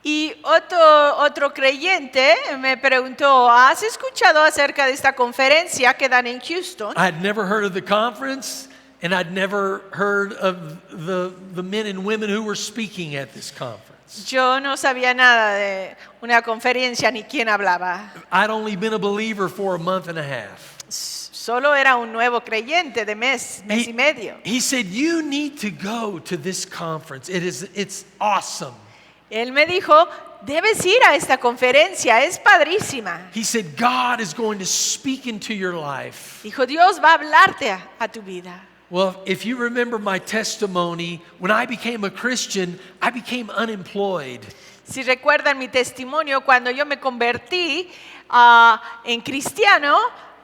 Y otro creyente me preguntó, ¿has escuchado acerca de esta conferencia que dan en Houston? I had never heard of the conference, and I'd never heard of the men and women who were speaking at this conference. Yo no sabía nada de una conferencia ni quién hablaba. I'd only been a believer for a month and a half. Solo era un nuevo creyente de mes y medio. He said, "You need to go to this conference. It's awesome." Él me dijo, debes ir a esta conferencia, es padrísima. He said, "God is going to speak into your life." Dijo, Dios va a hablarte a tu vida. Well, if you remember my testimony, when I became a Christian, I became unemployed. Si recuerdan mi testimonio, cuando yo me convertí en cristiano,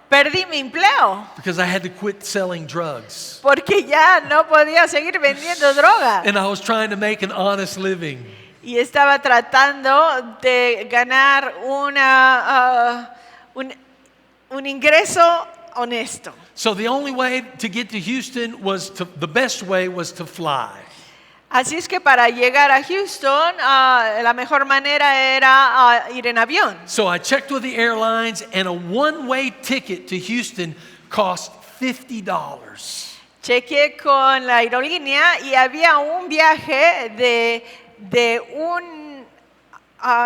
perdí mi empleo. Because I had to quit selling drugs. Porque ya no podía seguir vendiendo droga. And I was trying to make an honest living. Y estaba tratando de ganar un ingreso honesto. So the only way to get to Houston the best way was to fly. Así es que para llegar a Houston, la mejor manera era ir en avión. So I checked with the airlines, and a one-way ticket to Houston cost $50. Chequeé con la aerolínea y había un viaje de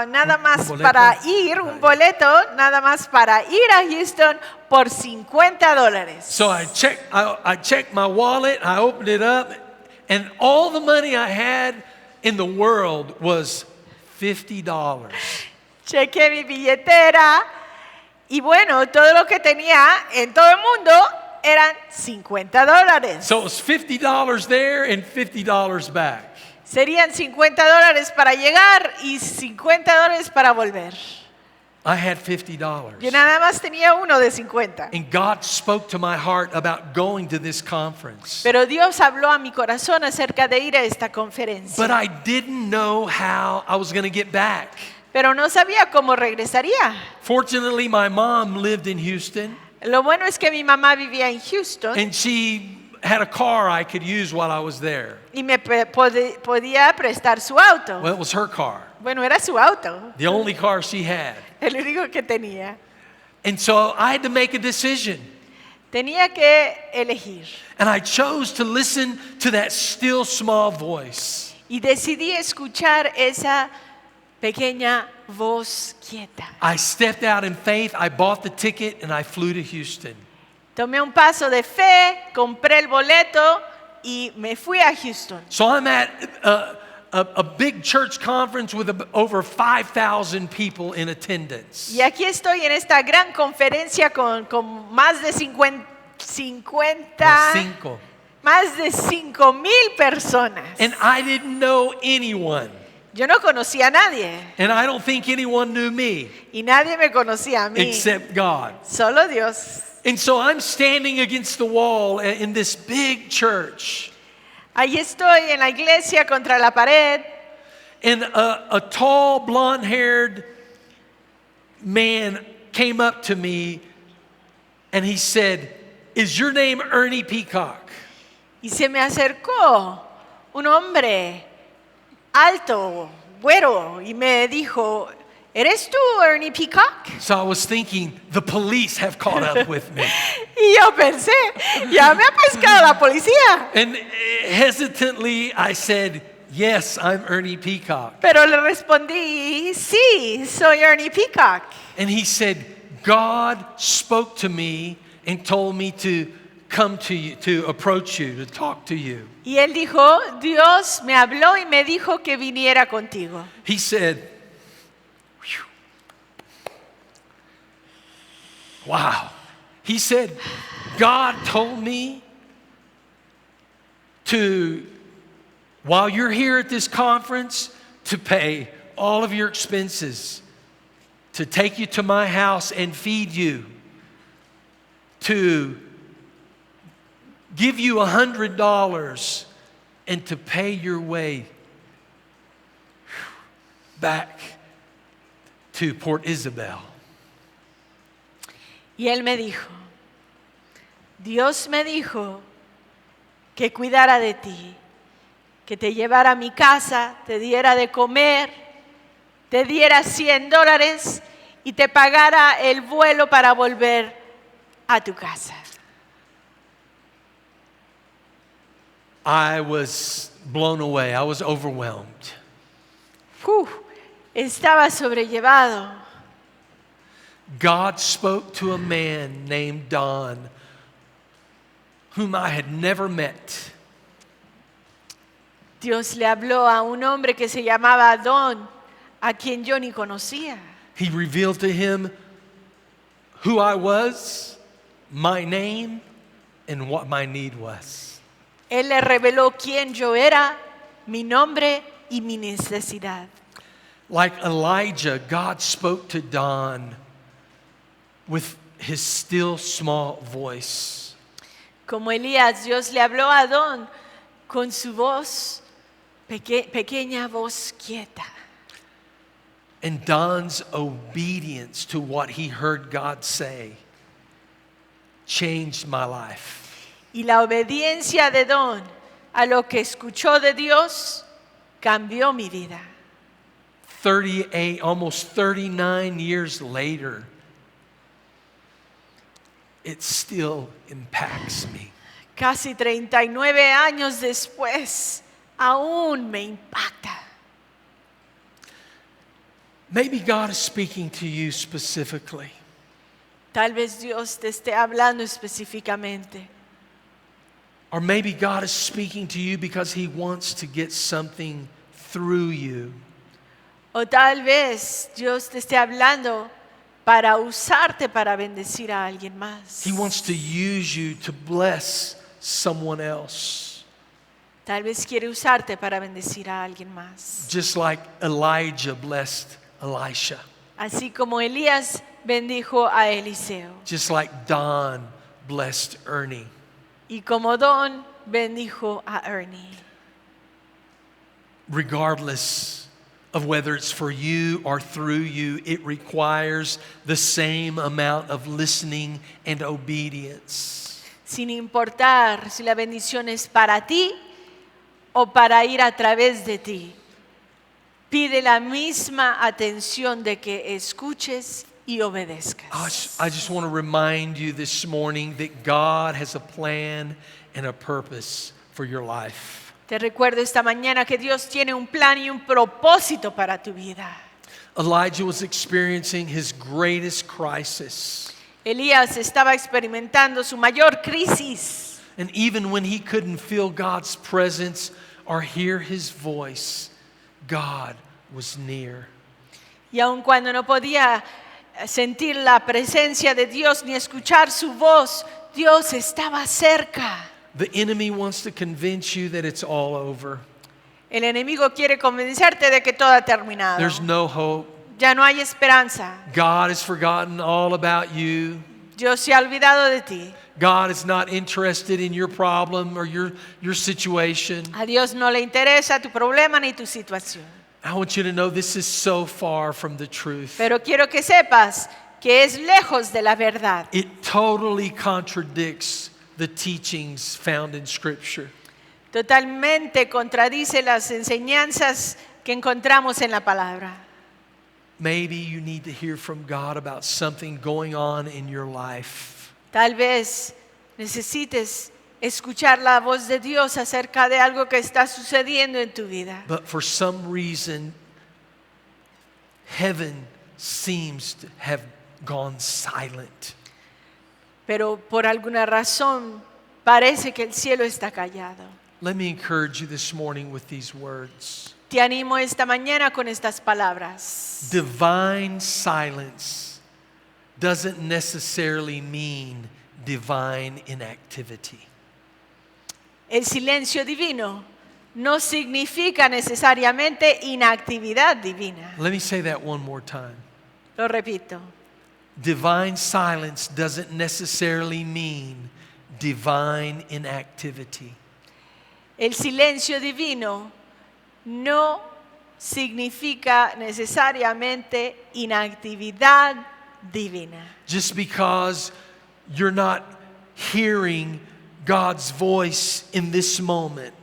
nada más boleto. para ir, un boleto nada más para ir a Houston por $50. So I checked my wallet, I opened it up, and all the money I had in the world was $50. Chequeé mi billetera Y bueno, todo lo que tenía en todo el mundo eran $50. So it was $50 there and $50 back. Serían $50 para llegar y $50 para volver. I had $50. Yo nada más tenía uno de 50. And God spoke to my heart about going to this conference. Pero Dios habló a mi corazón acerca de ir a esta But conferencia. I didn't know how I was going to get back. Pero no sabía cómo regresaría. Fortunately, my mom lived in Houston, Lo bueno es que mi mamá vivía en Houston and she had a car I could use while I was there. y me podía prestar su auto. Well, it was her car, Bueno, era su auto, the only car she had. el único que tenía. And so I had to make a decision. Tenía que elegir. And I chose to listen to that still small voice. Y decidí escuchar esa pequeña voz quieta. I stepped out in faith, I bought the ticket, and I flew to Houston. Tomé un paso de fe, compré el boleto y me fui a Houston. So I'm at a big church conference with over 5,000 people in attendance. Y aquí estoy en esta gran conferencia con más de 50, Cinco. más de 5,000 personas. And I didn't know anyone. Yo no conocía a nadie And I don't think anyone knew me y nadie me conocía a mí, except God. solo Dios. And so I'm standing against the wall in this big church. Ahí estoy en la iglesia contra la pared And a tall, blonde-haired man came up to me and he said, "Is your name Ernie Peacock?" y se me acercó un hombre alto, güero, y me dijo, ¿eres tú Ernie Peacock? So I was thinking, the police have caught up with me. Y yo pensé, ya me ha pescado la policía. And hesitantly I said, "Yes, I'm Ernie Peacock." Pero le respondí, sí, soy Ernie Peacock. And he said, "God spoke to me and told me to come to you, to approach you, to talk to you." Y él dijo, Dios me habló y me dijo que viniera contigo. He said, "Whew. Wow." He said, "God told me to, while you're here at this conference, to pay all of your expenses, to take you to my house and feed you, to give you $100 and to pay your way back to Port Isabel." Y él me dijo, Dios me dijo que cuidara de ti, que te llevara a mi casa, te diera de comer, te diera $100 y te pagara el vuelo para volver a tu casa. I was blown away. I was overwhelmed. Estaba sobrellevado. God spoke to a man named Don, whom I had never met. Dios le habló a un hombre que se llamaba Don, a quien yo ni conocía. He revealed to him who I was, my name, and what my need was. Él le reveló quién yo era, mi nombre y mi necesidad. Like Elijah, God spoke to Don with his still small voice. Como Elías, Dios le habló a Don con su voz, pequeña voz quieta. And Don's obedience to what he heard God say changed my life. Y la obediencia de Don a lo que escuchó de Dios cambió mi vida. 38, almost 39 years later, it still impacts me. Casi 39 años después, aún me impacta. Maybe God is speaking to you specifically. Tal vez Dios te esté hablando específicamente. Or maybe God is speaking to you because He wants to get something through you. O tal vez Dios te esté hablando para usarte para bendecir a alguien más. He wants to use you to bless someone else. Tal vez quiere usarte para bendecir a alguien más. Just like Elijah blessed Elisha. Así como Elías bendijo a Eliseo. Just like Don blessed Ernie. Y como Don bendijo a Ernie. Regardless of whether it's for you or through you, it requires the same amount of listening and obedience. Sin importar si la bendición es para ti o para ir a través de ti. Pide la misma atención de que escuches y obedezcas. I just want to remind you this morning that God has a plan and a purpose for your life. Te recuerdo esta mañana que Dios tiene un plan y un propósito para tu vida. Elijah was experiencing his greatest crisis. Elías estaba experimentando su mayor crisis. And even when he couldn't feel God's presence or hear his voice, God was near. Y aun cuando no podía sentir la presencia de Dios ni escuchar su voz, Dios estaba cerca. The enemy wants to convince you that it's all over. El enemigo quiere convencerte de que todo ha terminado. There's no hope. Ya no hay esperanza. God has forgotten all about you. Dios se ha olvidado de ti. God is not interested in your problem or your situation. A Dios no le interesa tu problema ni tu situación. I want you to know this is so far from the truth. Pero quiero que sepas que es lejos de la verdad. It totally contradicts the teachings found in Scripture. Totalmente contradice las enseñanzas que encontramos en la palabra. Maybe you need to hear from God about something going on in your life. Tal vez necesites escuchar la voz de Dios acerca de algo que está sucediendo en tu vida. But for some reason, heaven seems to have gone silent. Pero por alguna razón parece que el cielo está callado. Let me encourage you this morning with these words. Te animo esta mañana con estas palabras. Divine silence doesn't necessarily mean divine inactivity. El silencio divino no significa necesariamente inactividad divina. Let me say that one more time. Lo repito. Divine silence doesn't necessarily mean divine inactivity. El silencio divino no significa necesariamente inactividad divina. Just because you're not hearing God's voice in this moment,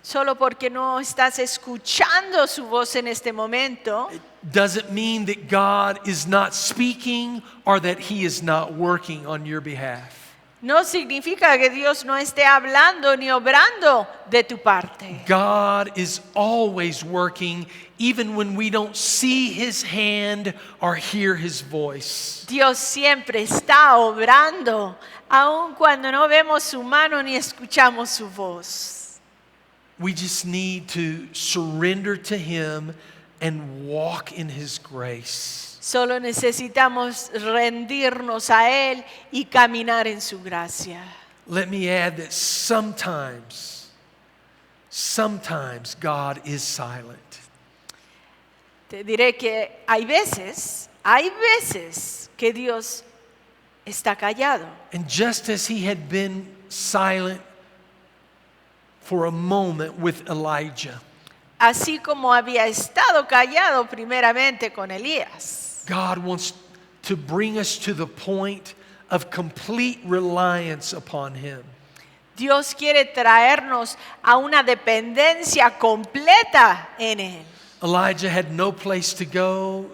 Solo porque no estás escuchando su voz en este momento, doesn't mean that God is not speaking or that He is not working on your behalf. no significa que Dios no esté hablando ni obrando de tu parte. God is always working even when we don't see His hand or hear His voice. Dios siempre está obrando, aun cuando no vemos su mano ni escuchamos su voz. We just need to surrender to Him and walk in His grace. Solo necesitamos rendirnos a Él y caminar en su gracia. Let me add that sometimes God is silent. Te diré que hay veces que Dios está callado. And just as He had been silent for a moment with Elijah, Así como había estado callado primeramente con Elías. God wants to bring us to the point of complete reliance upon Him. Dios quiere traernos a una dependencia completa en Él. Elijah had no place to go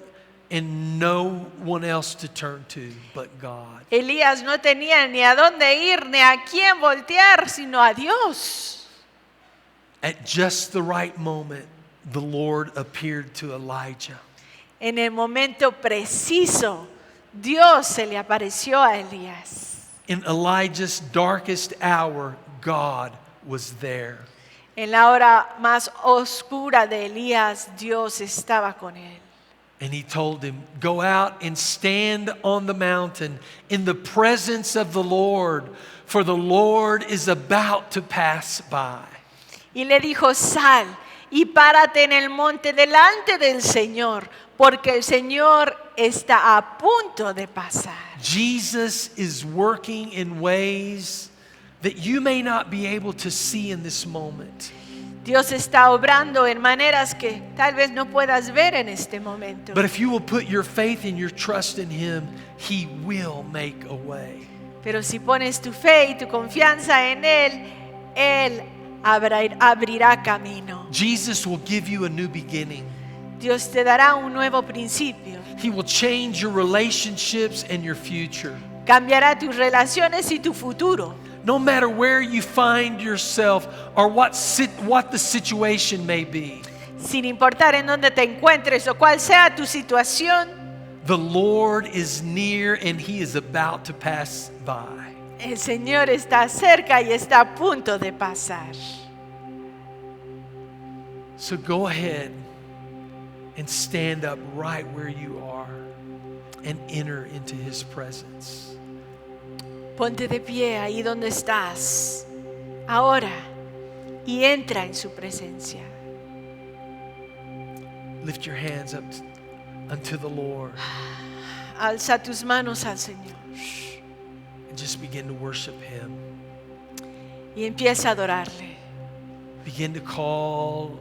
and no one else to turn to but God. Elías no tenía ni a dónde ir, ni a quién voltear, sino a Dios. At just the right moment, the Lord appeared to Elijah. En el momento preciso, Dios se le apareció a Elías. In Elijah's darkest hour, God was there. En la hora más oscura de Elías, Dios estaba con él. And he told him, go out and stand on the mountain in the presence of the Lord, for the Lord is about to pass by. Y le dijo, sal y párate en el monte delante del Señor, porque el Señor está a punto de pasar. Jesus is working in ways that you may not be able to see in this moment. Dios está obrando en maneras que tal vez no puedas ver en este momento. But if you will put your faith and your trust in Him, He will make a way. Pero si pones tu fe y tu confianza en Él abrirá camino. Jesus will give you a new beginning. Dios te dará un nuevo principio. He will change your relationships and your future. Cambiará tus relaciones y tu futuro. No matter where you find yourself or what the situation may be, Sin importar en dónde te encuentres o cuál sea tu situación, the Lord is near and He is about to pass by. el Señor está cerca y está a punto de pasar. So go ahead and stand up right where you are and enter into His presence. Ponte de pie ahí donde estás ahora y entra en su presencia. Lift your hands up unto the Lord Alza tus manos al Señor and just begin to worship Him. y empieza a adorarle. Begin to call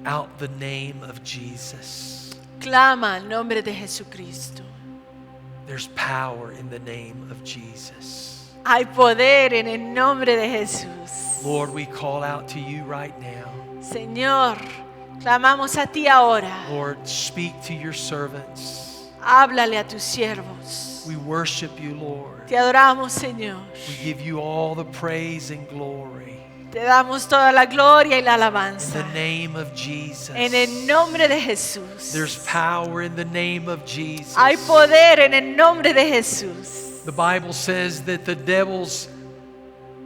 out the name of Jesus. Clama al nombre de Jesucristo. There's power in the name of Jesus. Hay poder en el nombre de Jesús. Lord, we call out to you right now. Señor, clamamos a ti ahora. Lord, speak to your servants. Háblale a tus siervos. We worship you, Lord. Te adoramos, Señor. We give you all the praise and glory. Te damos toda la gloria y la In alabanza. the name of Jesus. En el nombre de Jesús. There's power in the name of Jesus. Hay poder en el nombre de Jesús. The Bible says that the devils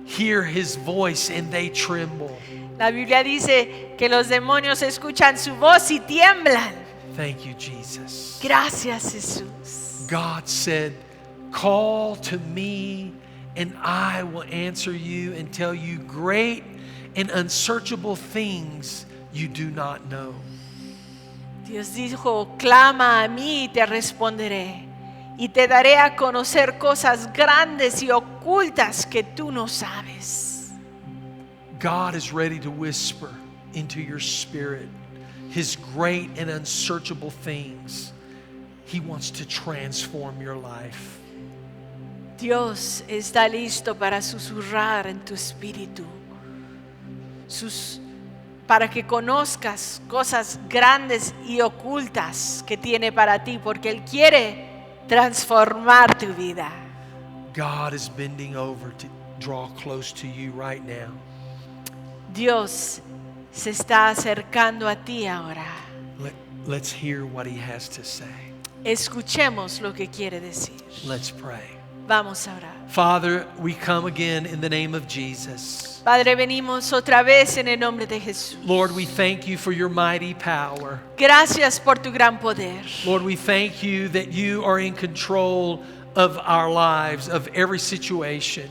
hear His voice and they tremble. La Biblia dice que los demonios escuchan su voz y tiemblan. Thank you, Jesus. Gracias, Jesús. God said, call to me and I will answer you and tell you great and unsearchable things you do not know. Dios dijo, clama a mí y te responderé. Y te daré a conocer cosas grandes y ocultas que tú no sabes. God is ready to whisper into your spirit His great and unsearchable things. He wants to transform your life. Dios está listo para susurrar en tu espíritu, para que conozcas cosas grandes y ocultas que tiene para ti, porque Él quiere transformar tu vida. God is bending over to draw close to you right now. Dios se está acercando a ti ahora. Let's hear what He has to say. Escuchemos lo que quiere decir. Let's pray. Vamos a orar. Father, we come again in the name of Jesus. Padre, venimos otra vez en el nombre de Jesús. Lord, we thank you for your mighty power. Gracias por tu gran poder. Lord, we thank you that you are in control of our lives, of every situation.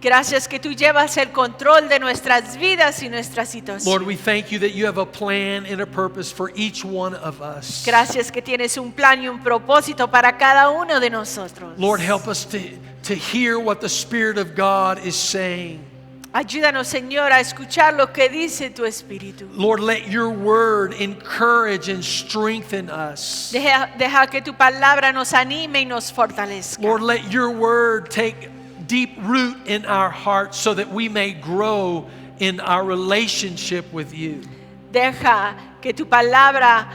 Gracias que tú llevas el control de nuestras vidas y nuestra situación. Lord, we thank you that you have a plan and a purpose for each one of us. Gracias que tienes un plan y un propósito para cada uno de nosotros. Lord, help us to hear what the Spirit of God is saying. Ayúdanos, Señor, a escuchar lo que dice tu Espíritu. Lord, let your word encourage and strengthen us. Deja que tu palabra nos anime y nos fortalezca. Lord, let your word take deep root in our hearts so that we may grow in our relationship with you. Deja que tu palabra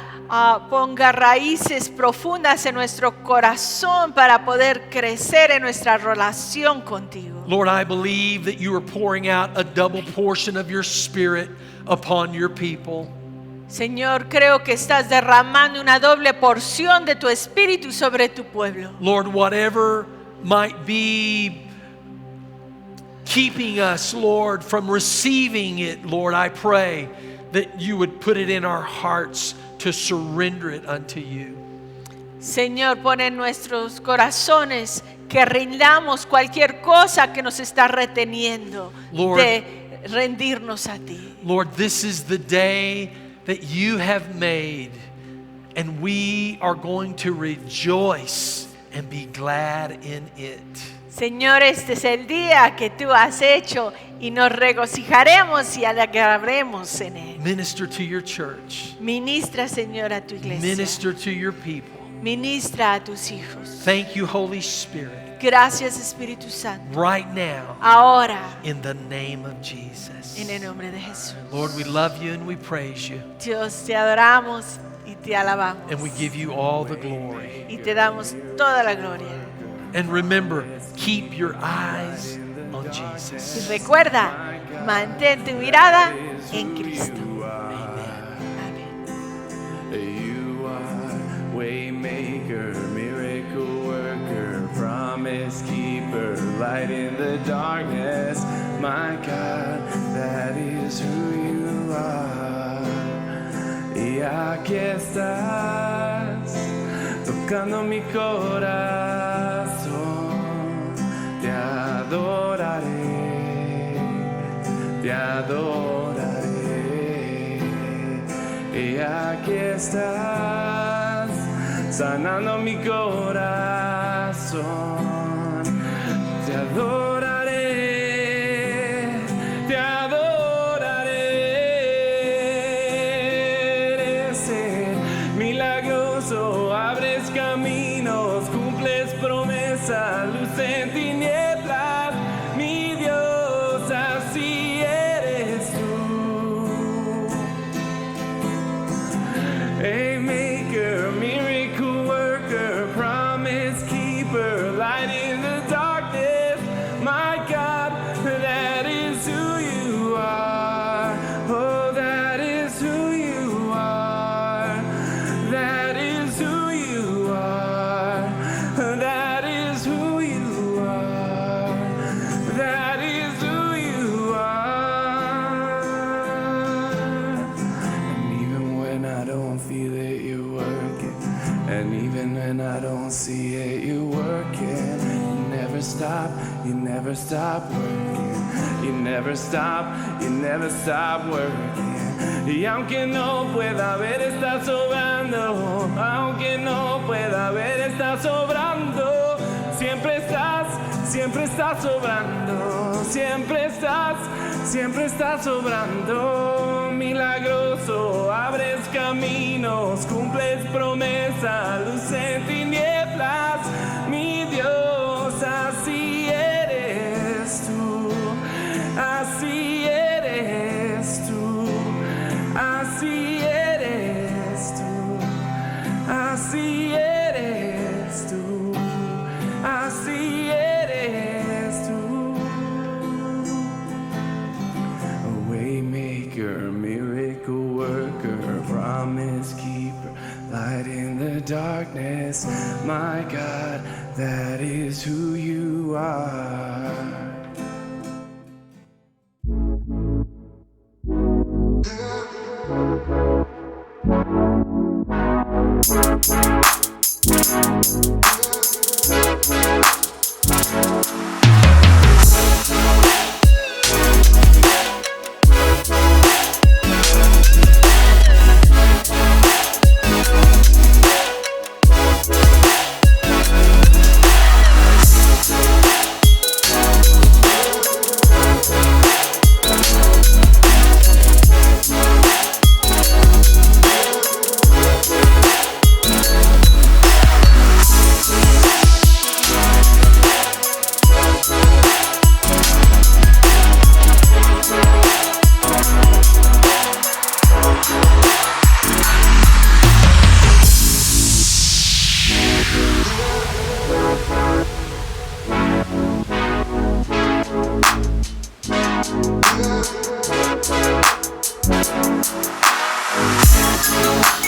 ponga raíces profundas en nuestro corazón para poder crecer en nuestra relación contigo. Lord, I believe that you are pouring out a double portion of your Spirit upon your people. Señor, creo que estás derramando una doble porción de tu Espíritu sobre tu pueblo. Lord, whatever might be keeping us, Lord, from receiving it, Lord, I pray that you would put it in our hearts to surrender it unto you. Señor, pon en nuestros corazones que rindamos cualquier cosa que nos está reteniendo Lord. de rendirnos a ti. Lord, this is the day that you have made, and we are going to rejoice and be glad in it. Señor, este es el día que tú has hecho y nos regocijaremos y alegraremos en él. Minister to your church. Ministra, Señor, a tu iglesia. Minister to your people. Ministra a tus hijos. Thank you, Holy Spirit, Gracias, Espíritu Santo. right now Ahora, in the name of Jesus. en el nombre de Jesús. Lord, we love you and we praise you, Dios, te adoramos y te alabamos. and we give you all the glory. Y te damos toda la gloria. And remember, keep your eyes on Y Jesus. recuerda, mantén tu mirada en Cristo. Amén. You are waymaker, miracle worker, promise keeper, light in the darkness. My God, that is who you are. Y aquí estás, tocando mi corazón. Te adoraré, te adoraré. Y aquí estás, sanando mi corazón. Te adoraré, te adoraré. Eres el milagroso, abres caminos, cumples promesas, luz en tinieblas. Mi Dios, así eres tú. A maker, miracle worker, promise keeper, light in the darkness. My God, that is who you are. Oh, that is who you are. That is who you are. That is who you are. That is who you are. And even when I don't feel it, you're working. And even when I don't see it, you're working. You never stop working. You never stop working. Y aunque no pueda ver, estás obrando. Aunque no pueda ver, estás obrando. Siempre estás obrando. Siempre estás obrando. Milagroso, abres caminos, cumples promesas, luz en tinieblas. Mi Dios, así eres tú. Así eres tú. Así eres tú. Así eres tú. Así eres tú. A waymaker, miracle worker, promise keeper, light in the darkness. My God, that is who you are. Yeah.